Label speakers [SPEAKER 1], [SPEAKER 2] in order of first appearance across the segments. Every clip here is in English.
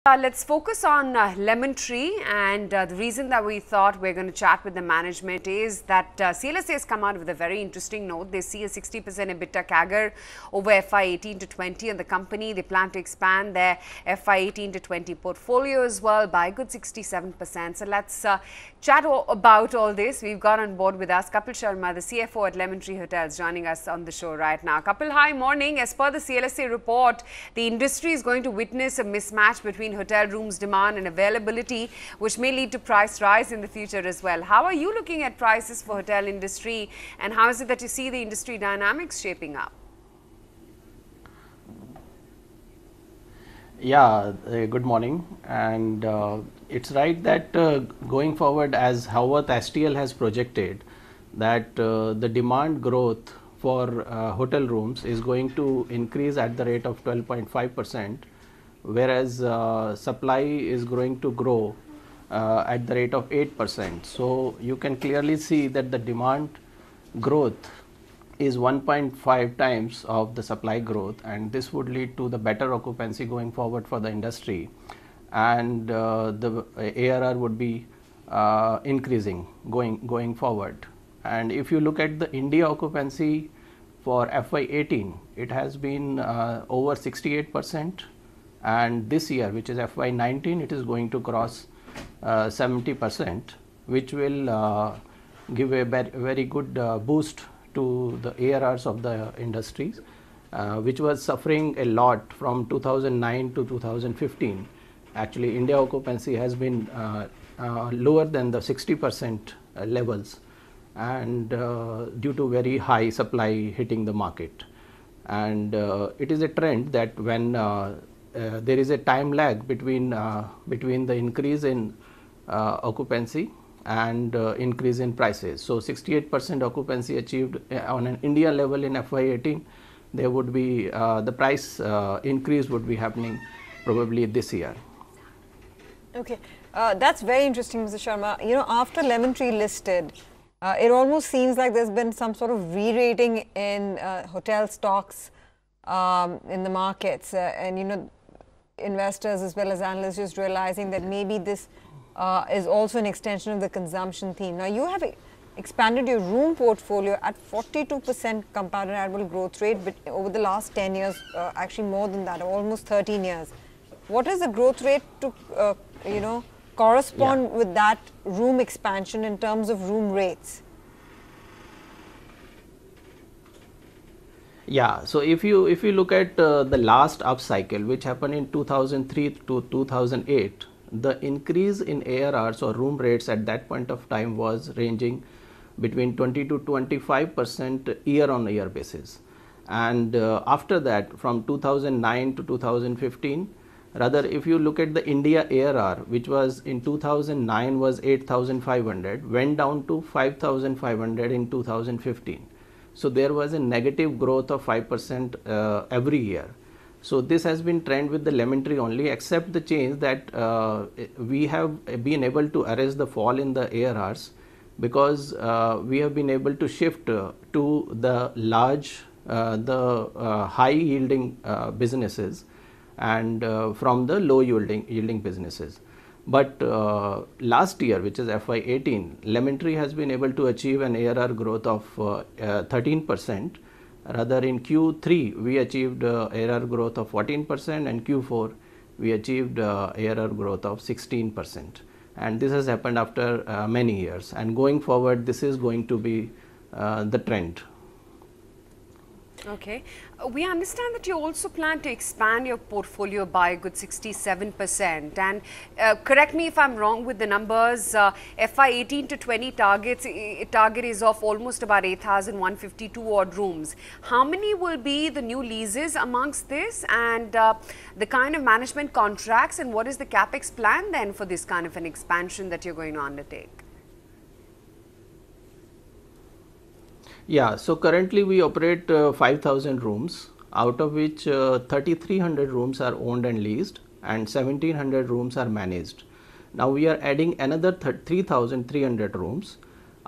[SPEAKER 1] Let's focus on Lemon Tree, and the reason that we thought we're going to chat with the management is that CLSA has come out with a very interesting note. They see a 60% EBITDA CAGR over FY 18 to 20 and the company. They plan to expand their FY 18 to 20 portfolio as well by a good 67%. So let's chat about all this. We've got on board with us Kapil Sharma, the CFO at Lemon Tree Hotels, joining us on the show right now. Kapil, hi, morning. As per the CLSA report, the industry is going to witness a mismatch between hotel rooms demand and availability, which may lead to price rise in the future as well. How are you looking at prices for hotel industry, and how is it that you see the industry dynamics shaping up?
[SPEAKER 2] Yeah, good morning. And it's right that going forward, as Howard STL has projected, that the demand growth for hotel rooms is going to increase at the rate of 12.5%, whereas supply is going to grow at the rate of 8%. So you can clearly see that the demand growth is 1.5 times of the supply growth, and this would lead to the better occupancy going forward for the industry, and the ARR would be increasing going forward. And if you look at the India occupancy for FY 18, it has been over 68%, and this year, which is FY 19, it is going to cross 70%, which will give a very good boost to the ARRs of the industries, which was suffering a lot from 2009 to 2015. Actually, India occupancy has been lower than the 60% levels, and due to very high supply hitting the market. And it is a trend that when there is a time lag between the increase in occupancy and increase in prices. So 68% occupancy achieved on an India level in FY 18, there would be the price increase would be happening probably this year.
[SPEAKER 3] Okay, that's very interesting, Mr. Sharma. You know, after Lemon Tree listed, it almost seems like there's been some sort of re-rating in hotel stocks in the markets, and you know, investors as well as analysts just realizing that maybe this is also an extension of the consumption theme. Now, you have expanded your room portfolio at 42% compounded annual growth rate over the last 10 years, actually more than that, almost 13 years. What is the growth rate to, correspond with that room expansion in terms of room rates?
[SPEAKER 2] Yeah, so if you look at the last upcycle, which happened in 2003 to 2008, the increase in ARRs or room rates at that point of time was ranging between 20 to 25% year on year basis. And after that, from 2009 to 2015, rather if you look at the India ARR, which was in 2009 was 8,500, went down to 5,500 in 2015. So there was a negative growth of 5% every year. So this has been trend with the Lemon Tree only, except the change that we have been able to arrest the fall in the ARRs, because we have been able to shift to the large, high yielding businesses, and from the low yielding businesses. But last year, which is FY 18, Lemon Tree has been able to achieve an ARR growth of 13%. Rather, in Q3 we achieved ARR growth of 14%, and Q4 we achieved ARR growth of 16%. And this has happened after many years, and going forward this is going to be the trend.
[SPEAKER 1] Okay. We understand that you also plan to expand your portfolio by a good 67%, and correct me if I'm wrong with the numbers. FY 18 to 20 target is of almost about 8,152 odd rooms. How many will be the new leases amongst this, and the kind of management contracts, and what is the capex plan then for this kind of an expansion that you're going to undertake?
[SPEAKER 2] Yeah, so currently we operate 5,000 rooms, out of which 3,300 rooms are owned and leased, and 1,700 rooms are managed. Now we are adding another 3,300 rooms,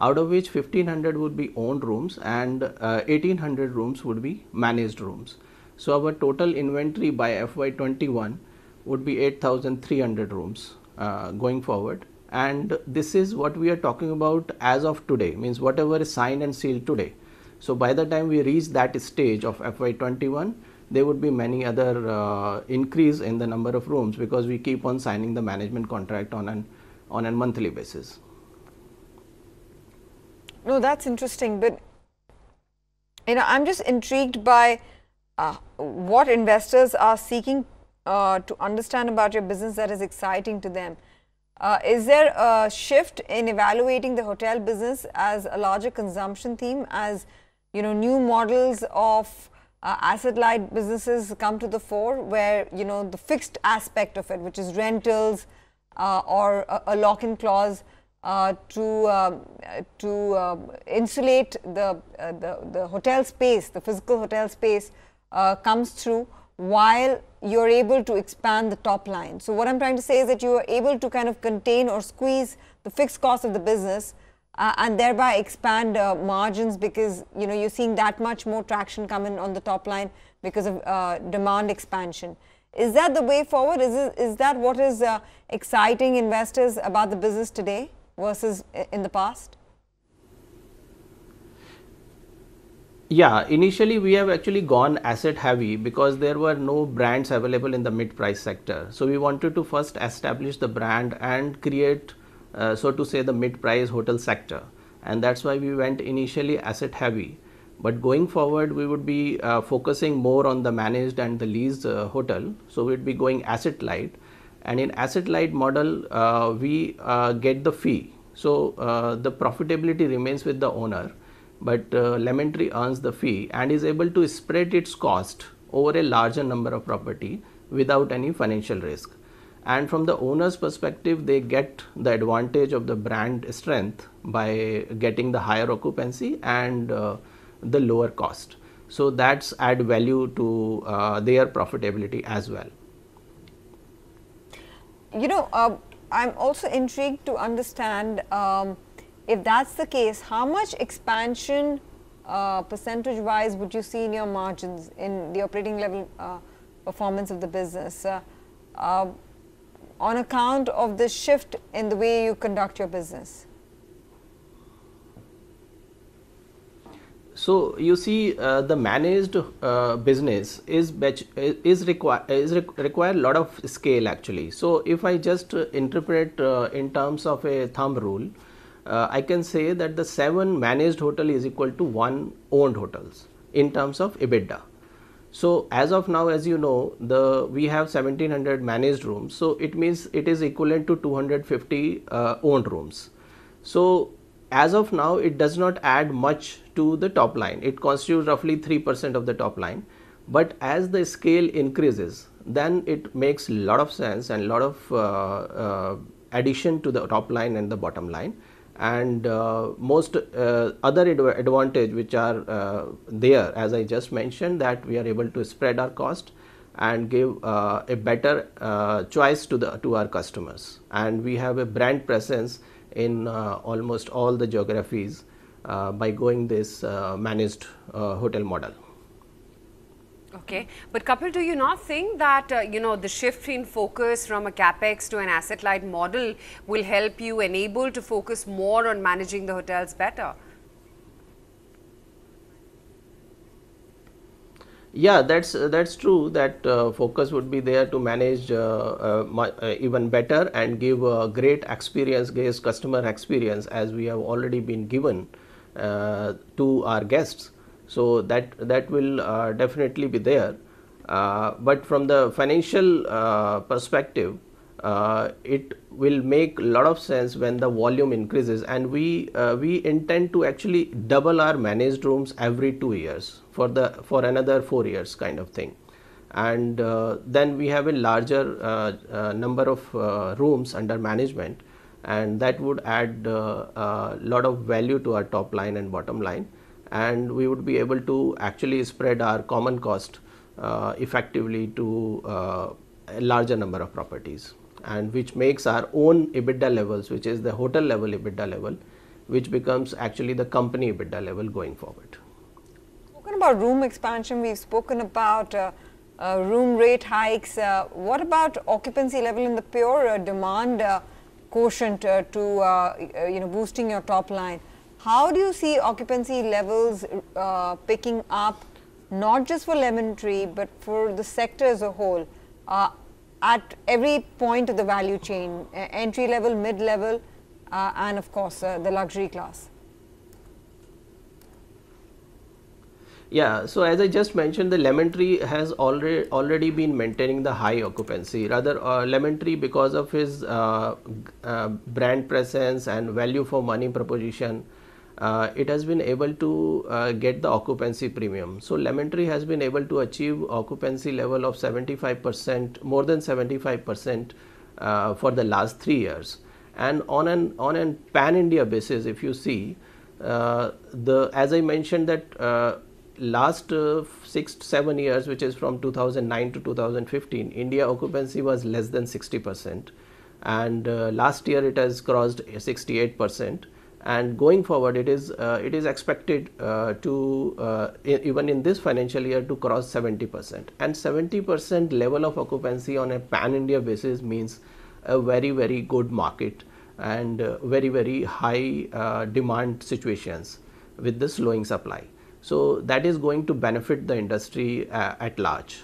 [SPEAKER 2] out of which 1,500 would be owned rooms and 1,800 rooms would be managed rooms. So our total inventory by FY 21 would be 8,300 rooms going forward. And this is what we are talking about as of today, means whatever is signed and sealed today. So by the time we reach that stage of FY21, there would be many other increase in the number of rooms, because we keep on signing the management contract on a monthly basis.
[SPEAKER 3] No, that's interesting, but I'm just intrigued by what investors are seeking to understand about your business that is exciting to them. Is there a shift in evaluating the hotel business as a larger consumption theme, as new models of asset-light businesses come to the fore, where the fixed aspect of it, which is rentals or a lock-in clause, to insulate the hotel space, the physical hotel space, comes through, while you're able to expand the top line. So what I'm trying to say is that you are able to kind of contain or squeeze the fixed cost of the business and thereby expand margins, because you're seeing that much more traction come in on the top line because of demand expansion. Is that the way forward? Is that what is exciting investors about the business today versus in the past?
[SPEAKER 2] Yeah, initially we have actually gone asset heavy because there were no brands available in the mid price sector. So we wanted to first establish the brand and create, so to say, the mid price hotel sector, and that's why we went initially asset heavy. But going forward, we would be focusing more on the managed and the leased hotel. So we'd be going asset light, and in asset light model we get the fee. So the profitability remains with the owner, but Lemon Tree earns the fee and is able to spread its cost over a larger number of property without any financial risk. And from the owner's perspective, they get the advantage of the brand strength by getting the higher occupancy and the lower cost. So that's add value to their profitability as well.
[SPEAKER 3] I'm also intrigued to understand, if that's the case, how much expansion percentage wise would you see in your margins, in the operating level performance of the business, on account of the shift in the way you conduct your business?
[SPEAKER 2] So you see, the managed business require a lot of scale actually. So if I just interpret in terms of a thumb rule, I can say that the 7 managed hotel is equal to 1 owned hotels in terms of EBITDA. So as of now, as you know, we have 1700 managed rooms. So it means it is equivalent to 250 owned rooms. So as of now, it does not add much to the top line. It constitutes roughly 3% of the top line. But as the scale increases, then it makes a lot of sense and a lot of addition to the top line and the bottom line. And most other advantage which are there, as I just mentioned, that we are able to spread our cost and give a better choice to our customers, and we have a brand presence in almost all the geographies by going this managed hotel model.
[SPEAKER 1] Okay, but Kapil, do you not think that the shift in focus from a capex to an asset light model will help you enable to focus more on managing the hotels better?
[SPEAKER 2] Yeah, that's true, that focus would be there to manage even better and give a great experience, great customer experience, as we have already been given to our guests. So that will definitely be there, but from the financial perspective, it will make a lot of sense when the volume increases, and we intend to actually double our managed rooms every 2 years for another 4 years kind of thing, and then we have a larger number of rooms under management, and that would add a lot of value to our top line and bottom line, and we would be able to actually spread our common cost effectively to a larger number of properties, and which makes our own EBITDA levels, which is the hotel level EBITDA level, which becomes actually the company EBITDA level going forward.
[SPEAKER 3] Spoken about room expansion, we've spoken about room rate hikes. What about occupancy level in the pure demand quotient to boosting your top line? How do you see occupancy levels picking up, not just for Lemon Tree but for the sector as a whole, at every point of the value chain, entry level, mid level, and of course the luxury class?
[SPEAKER 2] Yeah, so as I just mentioned, the Lemon Tree has already been maintaining the high occupancy. Rather, Lemon Tree, because of his brand presence and value for money proposition, it has been able to get the occupancy premium. So Lemon Tree has been able to achieve occupancy level of 75%, more than 75% for the last 3 years. And on an pan-India basis, if you see, as I mentioned that last 6-7 years, which is from 2009 to 2015, India occupancy was less than 60%, and last year it has crossed 68%, and going forward it is expected to even in this financial year to cross 70%, and 70% level of occupancy on a pan India basis means a very good market and very high demand situations with the slowing supply. So that is going to benefit the industry at large,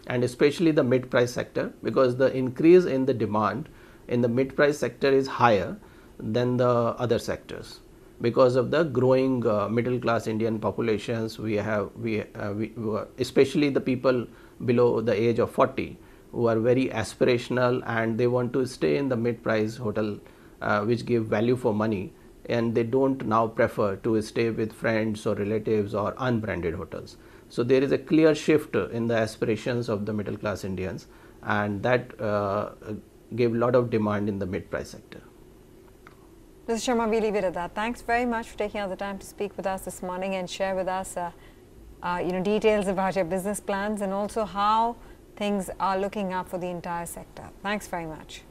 [SPEAKER 2] and especially the mid price sector, because the increase in the demand in the mid price sector is higher than the other sectors because of the growing middle class Indian populations. We especially the people below the age of 40 who are very aspirational and they want to stay in the mid price hotel which give value for money, and they don't now prefer to stay with friends or relatives or unbranded hotels. So there is a clear shift in the aspirations of the middle class Indians, and that gave a lot of demand in the mid price sector.
[SPEAKER 3] Mr. Sharma, we leave it at that. Thanks very much for taking out the time to speak with us this morning and share with us details about your business plans and also how things are looking up for the entire sector. Thanks very much.